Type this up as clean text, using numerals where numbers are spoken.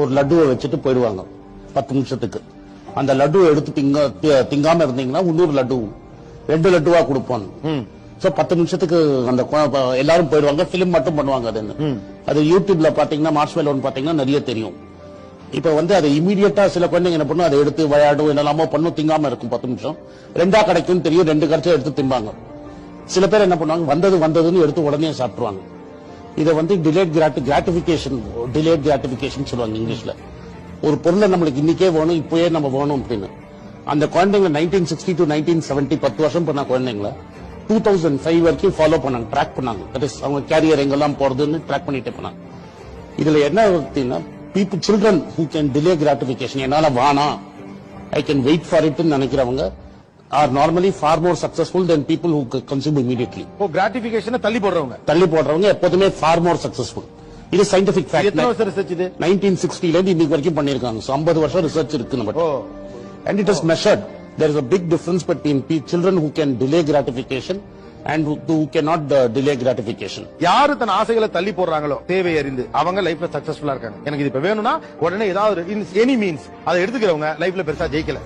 ஒரு லட்டுவை வச்சுட்டு போயிடுவாங்க 10 நிமிஷத்துக்கு. அந்த லட்டுவை எடுத்து திங்காம இருந்தீங்கன்னா 100 லட்டு 2 லட்டுவா கொடுப்போம். சோ 10 நிமிஷத்துக்கு அந்த எல்லாரும் போயிடுவாங்க. பிலிம் மட்டும் பண்ணுவாங்க. அது யூடியூப்ல பாத்தீங்கன்னா மார்ஷ்மெலோன்னு பாத்தீங்கன்னா நிறைய தெரியும். இப்ப அதை இமீடியட்டா சில குழந்தைங்க என்ன பண்ணும், அதை எடுத்து விளையாடும் என்னெல்லாமோ பண்ணும், திங்காம இருக்கும் 10 நிமிஷம். 2 கிடைக்கும் தெரியும், 2 கிடைச்சா எடுத்து திம்பாங்க. சில பேர் என்ன பண்ணுவாங்க, வந்ததுன்னு எடுத்து உடனே சாப்பிட்டுருவாங்க. இதை டிலேட் கிராட்டிபிகேஷன் சொல்லுவாங்க இங்கிலீஷ்ல. ஒரு பொருளை நம்மளுக்கு இன்னைக்கே வேணும், இப்பயே நம்ம வேணும் அப்படின்னு. அந்த குழந்தைங்க 1960 to 1970 10 வருஷம் பண்ண குழந்தைங்கள 2005 வரைக்கும் ஃபாலோ பண்ணாங்க, ட்ராக் பண்ணாங்க. தட் இஸ் அவங்க கேரியர் எங்கெல்லாம் போறதுன்னு ட்ராக் பண்ணிட்டே பண்ணாங்க. இதுல என்ன பார்த்தீங்கன்னா, children who can delay gratification, என்னால வானா I can wait for it ன்னு நினைக்கிறவங்க are normally far more successful than people who consume immediately. gratification தள்ளி போடுறவங்க எப்போதுமே far more successful. இது சயின்டிபிக் ஃபேக்ட். எத்தனை வருஷம் ரிசர்ச் இது? 1960 ல இருந்து இன்னைக்கு வரைக்கும் பண்ணிருக்காங்க. 50 வருஷம் ரிசர்ச் இருக்கு நம்ம. And it is measured. There is a big difference between children who can delay gratification and who cannot delay gratification. யாரு தன் ஆசைகளை தள்ளி போடுறாங்களோ தேவை அறிந்து அவங்க லைஃப்ல சக்சஸ்ஃபுல்லா இருக்காங்க. எனக்கு இது இப்ப வேணும்னா உடனே ஏதாவது எனி மீன்ஸ் அதை எடுத்துக்கிறவங்க லைஃப்ல பெருசா ஜெயிக்கல.